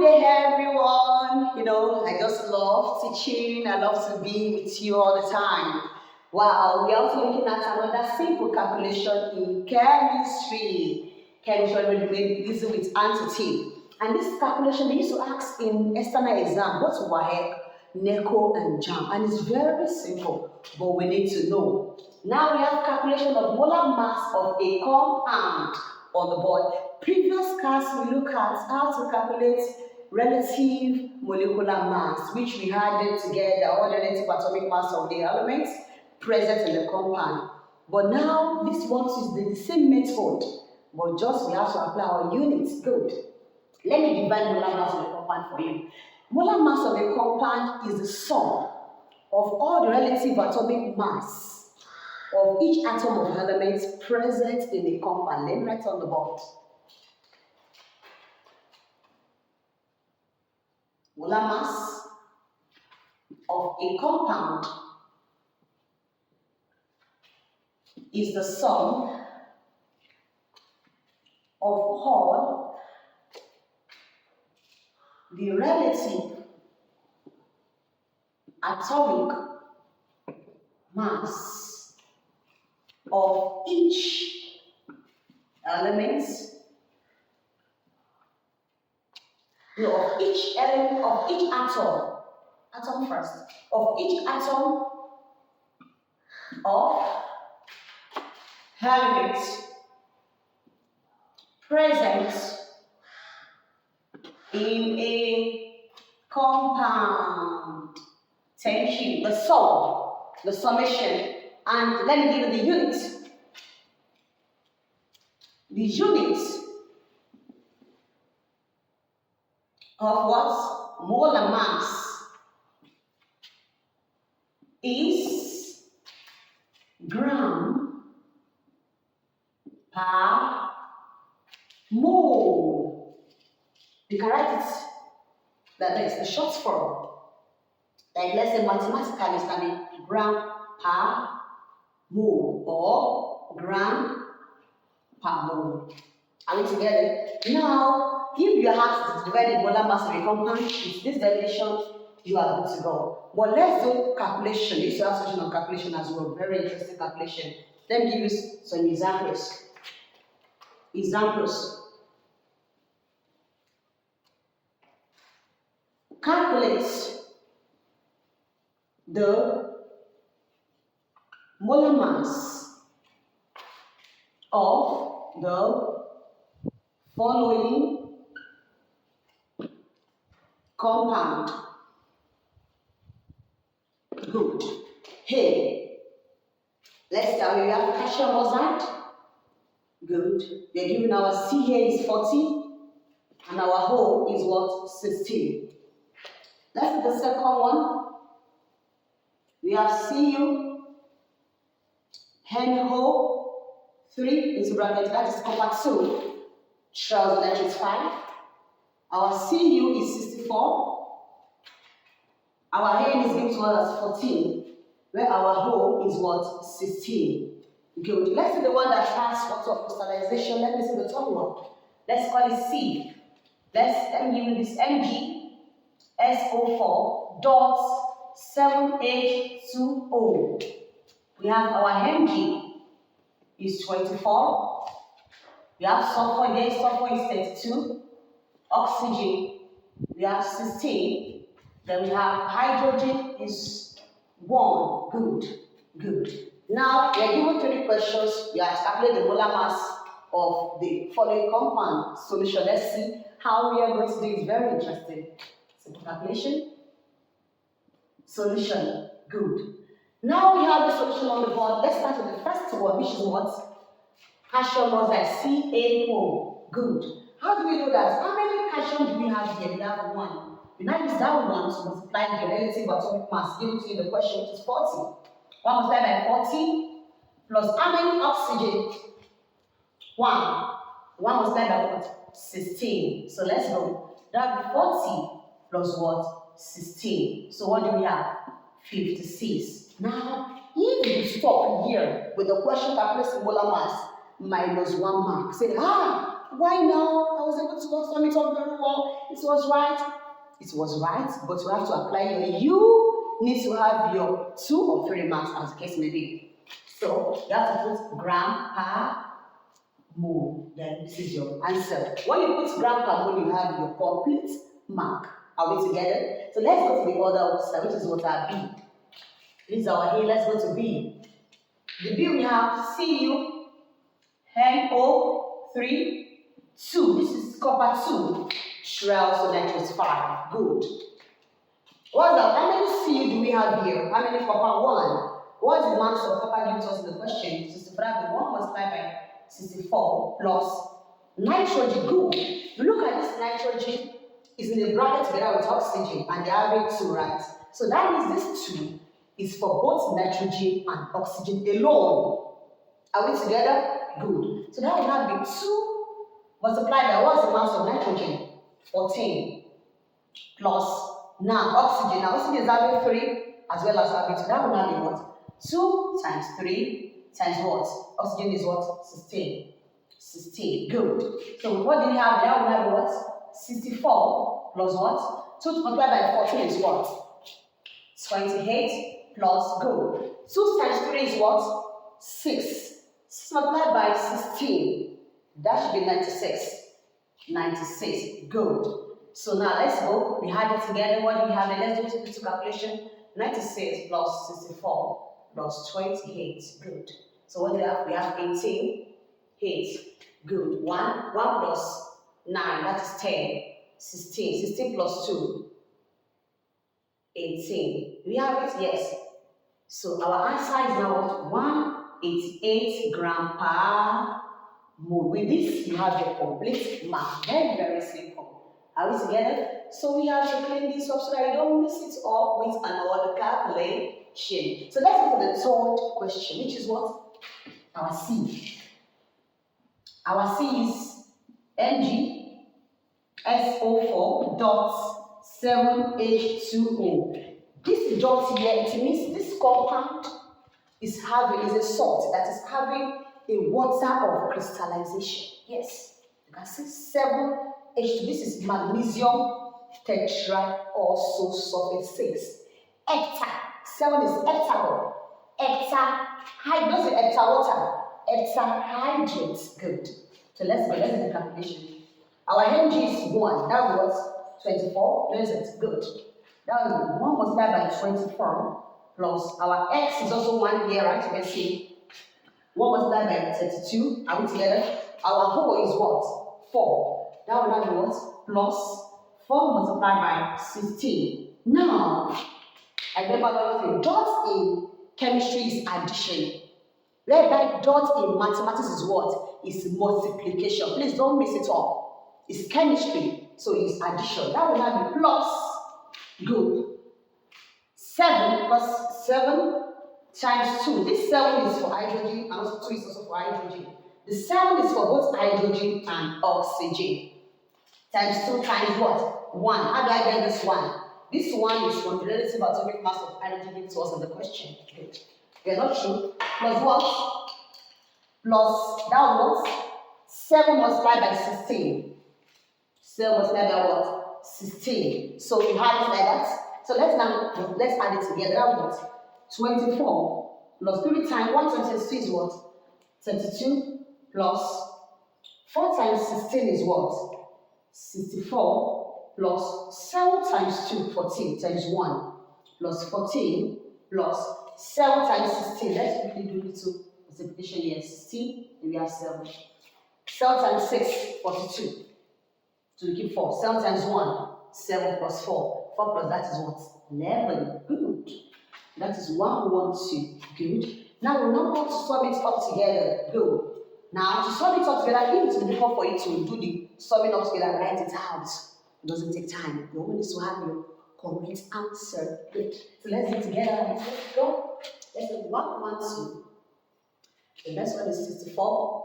day, everyone. I just love teaching. I love to be with you all the time. Wow, we are also looking at another simple calculation in chemistry. Chemistry when we deal with entity. And this calculation they used to ask in external exam, both WAEC, NECO, and JAM. And it's very simple, but we need to know. Now we have calculation of molar mass of a compound on the board. Previous class we look at how to calculate relative molecular mass, which we added together all the relative atomic mass of the elements present in the compound. But now this one is the same method, but just we have to apply our units. Good. Let me divide molar mass of a compound for you. Molar mass of a compound is the sum of all the relative atomic mass of each atom of elements present in a compound. Let me write on the board. Molar mass of a compound is the sum of all the relative atomic mass of each element, of each element, of each atom first, of each atom of element present in a compound. Thank you. The sum, the summation, and let me give you the unit. The unit of what? Molar mass is gram per mole. You can write it that is the short form. Like let's say mathematically it can be gram per mole or gram per mole. Are we together? Now, if you have to divide the molar mass of a compound with this definition, you are good to go. But let's do calculation. This is a session on calculation as well. Very interesting calculation. Let me give you some examples. Calculate the molar mass of the following compound. Good. Hey, let's start. We have calcium oxide. Good. We're giving our C here is 40 and our O is what? 16. Let's do the second one. We have Cu, NO, 3 into bracket, that is copper 2, Charles, that is 5. Our Cu is 64. Our N is given to us as 14, where our O is what? 16. Good. Let's see the one that has lots of crystallization. Let me see the top one. Let's call it C. Let me give you this Mg SO4 dot 7H2O. We have our Mg is 24. We have sulfur here. Sulfur is 32. Oxygen we have 16. Then we have hydrogen is 1. Good. Now we are given 3 questions. We have to calculate the molar mass of the following compound. Solution. Let's see how we are going to do it. Very interesting. Simple calculation. Solution. Good. Now we have the solution on the board. Let's start with the first one, which is what? Calcium oxide, CaO. Good. How do we know that? How many calcium do we have here? We have 1. We now use that 1 to multiply the relative atomic mass given to you in the question, which is 40. 1 multiplied by 40 plus how many oxygen? 1. 1 multiplied by what? 16. So let's go. That would be 40 plus what? 16. So what do we have? 56. Now, if you stop here with the question calculating molar mass minus 1 mark, say, Why now? I was able to sum it up very well. It was right. It was right, but you have to apply your you need to have your 2 or 3 marks as the case may be. So you have to put gram per mole. Then this is your answer. When you put gram per mole, you have your complete mark. Are we together? So let's go to the other side, which is what our B. This is our A. Let's go to B. The B we have CU NO3 2. This is copper 2. Shrill, so nitrous 5. Good. What's that? How many Cu do we have here? How many copper? 1. What's the mass of copper given to us in the question? 65. 1 multiplied by 64 plus nitrogen. Good. You look at this nitrogen is in a bracket together with oxygen and they are having 2, right? So that means this 2 is for both nitrogen and oxygen alone. Are we together? Good. So now we have the 2 multiplied by what's the mass of nitrogen? 14 plus now oxygen. Now oxygen is having 3 as well as having 2. That will now be what? 2 times 3 times what? Oxygen is what? 16. 16. Good. So what do we have? Now we have what? 64 plus what? 2 multiplied by 14 is what? 28 plus good. 2 times 3 is what? 6. 6 multiplied by 16. That should be 96. 96. Good. So now let's go. We have it together. What do we have? Let's do the calculation. 96 plus 64 plus 28. Good. So what do we have? We have 18. 8. Good. 1 plus 9. That is 10. 16. 16 plus 2. 18. We have it? Yes. So our answer is now 188 gram per mole. With this, you have your complete mark. Very, very simple. Are we together? So we have to clean this up so that you don't mix it up with another calculation. So let's go to the third question, which is what? Our C. Our C is NgSO4 dot 7H2O. This dot here, it means this compound is a salt that is having a water of crystallization. Yes, you can see 7H2. This is magnesium tetra also sulfate 6. Hecta. 7 is heptadol. Hecta. Those are hecta water. Heptahydrate. Good. So let's do the calculation. Our Mg is 1. That was 24. Where is it? Good. That was 1 multiplied by 24 plus our x is also 1 here, right? You can see 1 multiplied by 32. Are we together? Our whole is what? 4. That will now be what? Plus 4 multiplied by 16. Now, I remember another thing. Dot in chemistry is addition. Whereby dot in mathematics is what? Is multiplication. Please don't mix it up. It's chemistry, so it's addition. That will now be plus. Good. 7 plus 7 times 2. This 7 is for hydrogen and also 2 is also for hydrogen. The 7 is for both hydrogen and oxygen. Times 2 times what? 1. How do I get this 1? This 1 is from the relative atomic mass of hydrogen given to us in the question. Good. They're not true. Plus what? Plus that was 7 multiplied by 16. 7 multiplied by what? 16. So you have it like that. So let's add it together. That was what? 24 plus 3 times 122 is what? 32 plus 4 times 16 is what? 64 plus 7 times 2, 14 times 1 plus 14 plus 7 times 16. Let's quickly do little multiplication here. 16, and we have 7. 7 times 6, 42. So we keep 4. 7 times 1, 7 plus 4. 4 plus that is what? 11. Good. That is 112. Good. Now we're not going to sum it up together. Good. Now to sum it up together, it will be difficult for you to do the summing up together and write it out. It doesn't take time. You only need to have your correct answer. Good. So let's do it together. Let's go. Let's do 112. The next one is 64.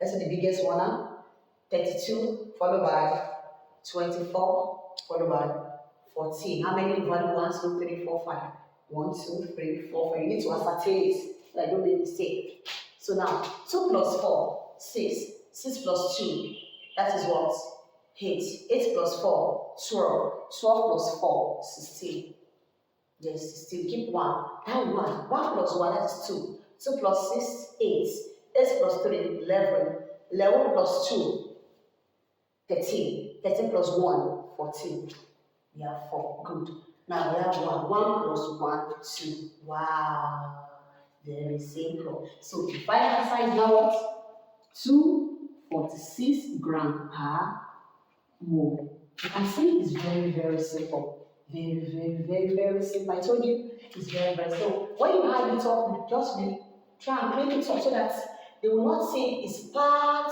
Let's do the biggest one now. 32 followed by 24 followed by 14. How many value? 1, 2, 3, 4, 5. 1, 2, 3, 4, 5. You need to ascertain it so I don't make mistake. So now 2 plus 4, 6. 6 plus 2, That is what? 8. 8 plus 4, 12. 12 plus 4, 16. Yes, 16. Keep 1. That 1. 1 plus 1, that is 2. 2 plus 6, 8. 8 plus 3, 11. 11 plus 2, 13. 13 plus 1, 14. We have 4. Good. Now we have 1. 1 plus 1, 2. Wow. Very simple. So the final answer is now what? 246 grams per mole. You can see it's very, very simple. Very, very, very, very simple. I told you it's very, very simple. When you have it up, just try and clean it up so that they will not say it's part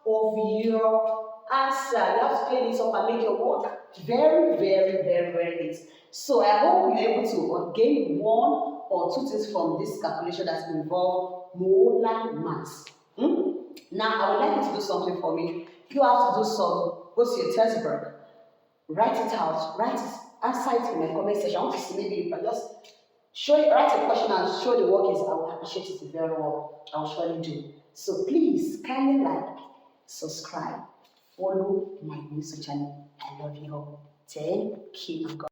of your answer. You have to clean it up and make your work very, very, very, very neat. So I hope you're able to gain 1 or 2 things from this calculation that involve molar mass. Now I would like you to do something for me. You have to do some, go to your textbook, write it out, answer it in my comment section. I want to see maybe you can just write a question and show the workings. I will appreciate it very well. I will surely do. So please kindly like, subscribe, follow my YouTube channel. I love you all. Thank you.